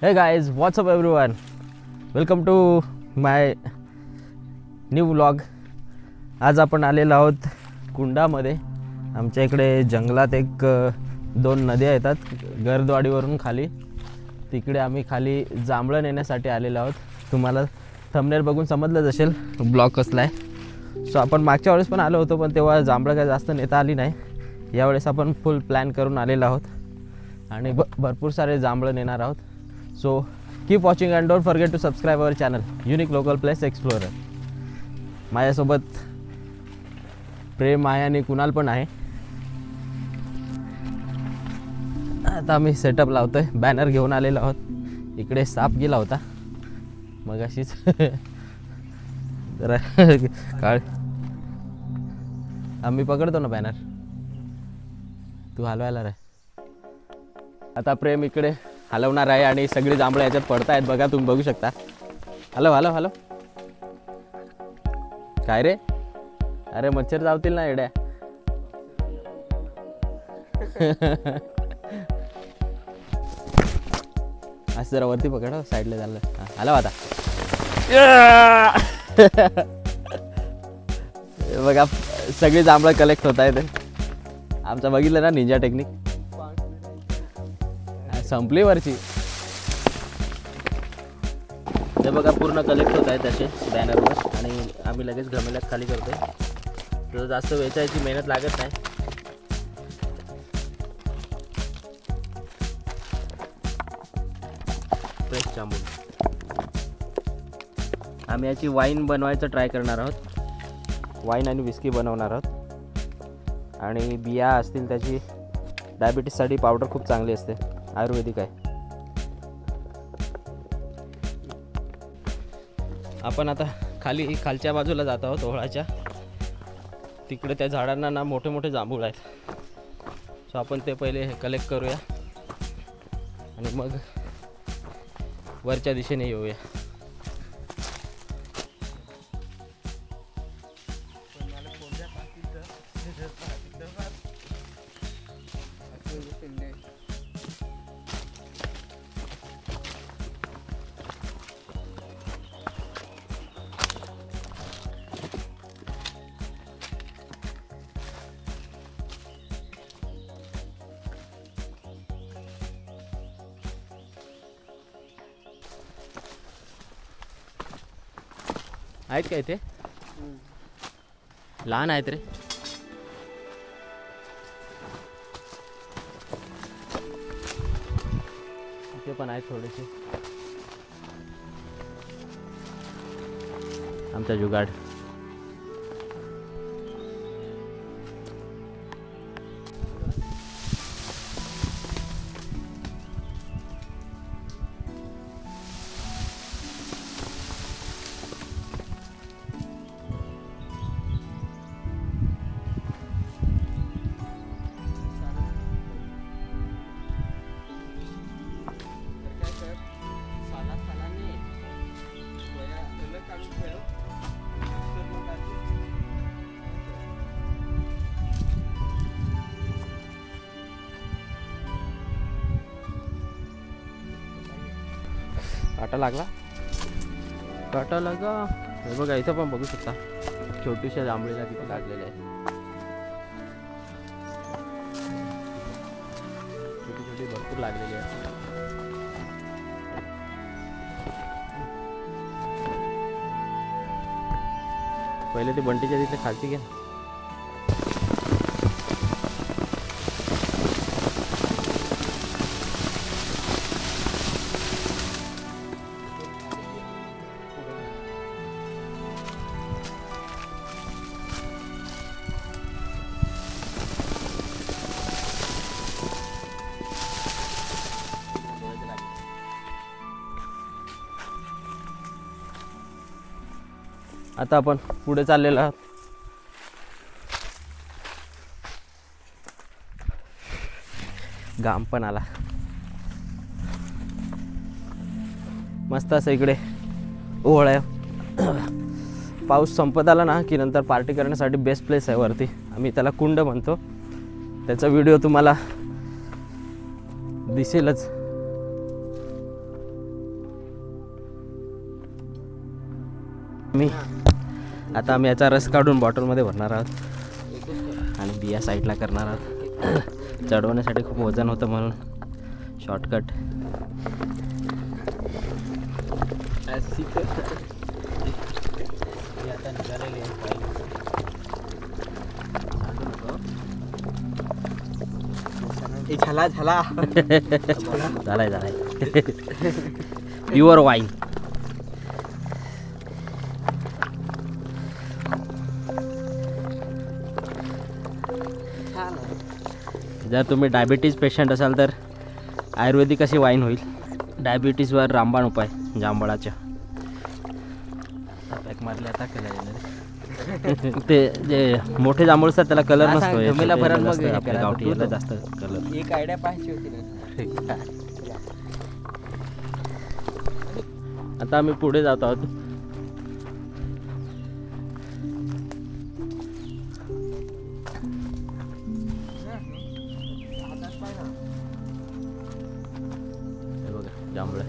Hey guys, what's up everyone? Welcome to my new vlog. आज आपण आलेलो आहोत कुंडामध्ये. आमच्या इकडे जंगलात एक दोन नद्या येतात गर्दवाडीवरून खाली. तिकडे आम्ही खाली जांभळं नेण्यासाठी आलेलो आहोत. तुम्हाला थंबनेल बघून समजलंच असेल ब्लॉग कसला आहे. सो आपण मागच्या वेळेस पण आलो होतो, पण तेव्हा जांभळं काय जास्त नेता आली नाही. यावेळेस आपण फुल प्लॅन करून आलेलो आहोत आणि भरपूर सारे जांभळं नेणार आहोत. So keep watching and don't forget to subscribe our channel Unique Local Place Explorer. माझ्यासोबत प्रेम, माया आणि कुणाल पण आहे. आता आम्ही सेटअप लावतोय. बॅनर घेऊन आलेलो आहोत. इकडे साप गेला होता मग अशीच जरा काळ. आम्ही पकडतो ना बॅनर, तू हलवायला रे. आता प्रेम इकडे हलवणार आहे आणि सगळी जांभळं याच्यात पडत आहेत. बघा, तुम्ही बघू शकता. हलव हलव हलव. काय रे? अरे मच्छर चावतील ना एड्या. असं जरा वरती पकड, साईडला झालं. हलव आता. बघा सगळी जांभळं कलेक्ट होत आहेत. आमचं बघितलं ना निंजा टेक्निक. संपली वरची. ते बघा पूर्ण कलेक्ट होत आहेत असे बॅनरवर आणि आम्ही लगेच घमेल्यात खाली करतोय. तर जास्त वेचायची मेहनत लागत नाही. फ्रेश जांभूळ. आम्ही याची वाईन बनवायचं ट्राय करणार आहोत. वाईन आणि विस्की बनवणार आहोत. आणि बिया असतील त्याची डायबिटीससाठी पावडर खूप चांगली असते, आयुर्वेदिक आहे. आपण आता खालच्या बाजूला जात आहोत ओहळाच्या. तिकडे त्या झाडांना ना मोठे मोठे जांभूळ आहेत. सो आपण ते पहिले कलेक्ट करूया आणि मग वरच्या दिशेने येऊया. आहेत काय ते? लहान आहेत रे. ते पण आहेत थोडेसे. आमचा जुगाड. काटा लागला. काटा लागा. हे बघा इथं पण बघू शकता छोट्याशा जांभळीला किती लागलेले आहे. छोटी छोटी भरपूर लागलेली आहे. पहिले ते बंटीच्या तिथे खालची घ्या. आता आपण पुढे चाललेलो आहोत. घाम पण आला. मस्त असं इकडे ओहळ आहे. पाऊस संपत आला ना की नंतर पार्टी करण्यासाठी बेस्ट प्लेस आहे वरती. आम्ही त्याला कुंड म्हणतो. त्याचा व्हिडिओ तुम्हाला दिसेलच. आता आम्ही याचा रस काढून बॉटलमध्ये भरणार आहोत आणि बिया साईडला करणार आहोत. चढवण्यासाठी खूप वजन होतं म्हणून शॉर्टकट. आता निघालेली झाला झाला झालाय झालाय प्युअर वाईन. जर तुम्ही डायबिटीज पेशंट असाल तर आयुर्वेदिक अशी वाईन होईल. डायबिटीजवर रामबाण उपाय जांभळाच्या. पॅक मारले आता कलर ते जे मोठे जांभूळ असतात त्याला कलर नसतो. आपल्या गावठी याला जास्त कलर. एक आयडिया पाहिजे होती ना. आता आम्ही पुढे जात आहोत. जांभळ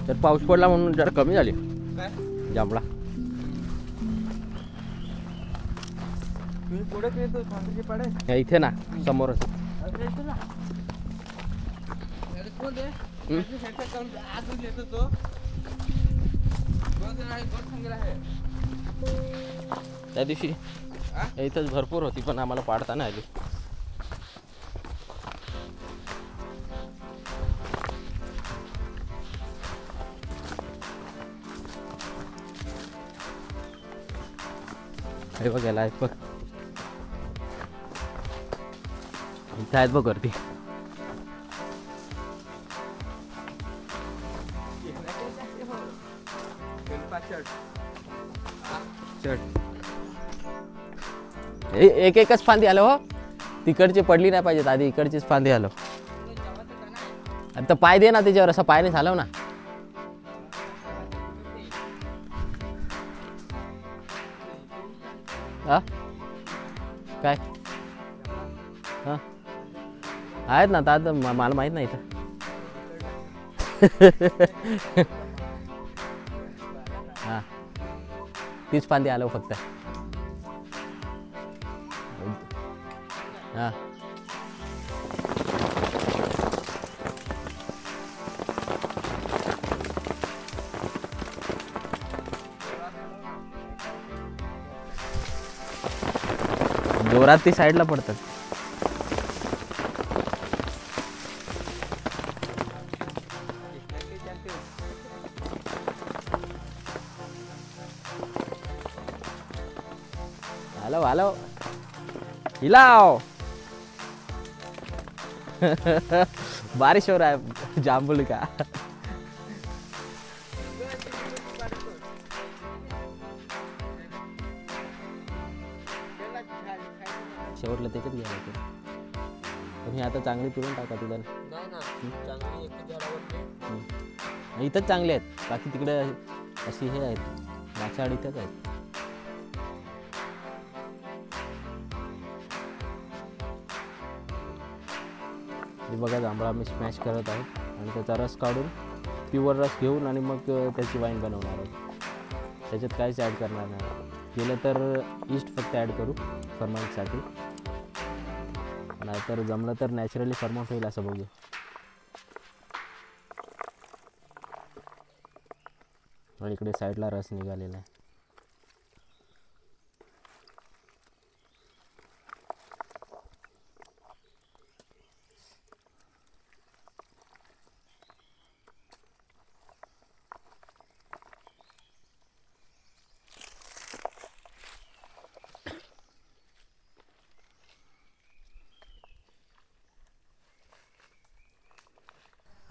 तर पाऊस पडला म्हणून जरा कमी झाली जांभळा. इथे ना समोरच. त्या दिवशी इथंच भरपूर होती पण आम्हाला पाडता नाही आली. हे बघ याला आहेत बघ. इथं आहेत बघ वरती. एक एकच फांदी आलो हो. तिकडची पडली नाही पाहिजेत आधी इकडचीच फांदी आलो. आता पाय दे ना त्याच्यावर. असं पायाने झालं ना. हा काय हा आहेत ना. आता मला माहित नाही इथं. हा तीच फांदी आलो फक्त. हा जोरात ती साईडला पडतात. हॅलो हॅलो हिलाओ. बारिश हो रहा है जामुन का. शेवटला त्याच्यात घ्यायला पण हे आता चांगली तुरून टाका तिला. इथंच चांगले आहेत. बाकी तिकडे अशी हे आहेत. मागच्या आड इथंच आहेत. हे बघा जांभळा आम्ही स्मॅश करत आहोत आणि त्याचा रस काढून प्युअर रस घेऊन आणि मग त्याची वाईन बनवणार आहोत. त्याच्यात काहीच ॲड करणार नाही. केलं तर ईस्ट फक्त ॲड करू फर्मंटसाठी. नाहीतर जमलं तर नॅचरली फर्मंट होईल असं बघू. आणि इकडे साईडला रस निघालेला आहे.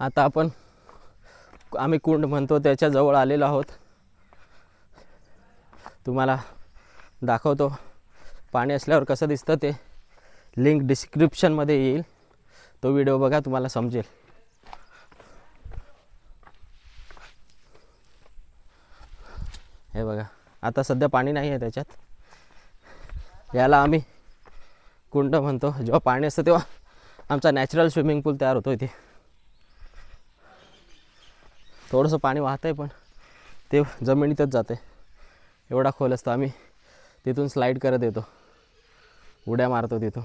आता आम्ही कुंड म्हणतो त्याच्या जवळ आलेलो आहोत. तुम्हाला दाखवतो पाणी असल्यावर कसं दिसतं ते. लिंक डिस्क्रिप्शनमध्ये येईल. तो व्हिडिओ बघा तुम्हाला समजेल. आता सध्या पाणी नाही आहे त्याच्यात. याला आम्ही कुंड म्हणतो. जेव्हा पाणी असतं तेव्हा आमचा नॅचरल स्विमिंग पूल तयार होतो इथे. थोडंसं पाणी वाहतं आहे पण ते जमिनीतच जाते. एवढा खोल असतो. आम्ही तिथून स्लाईड करत येतो, उड्या मारतो तिथून.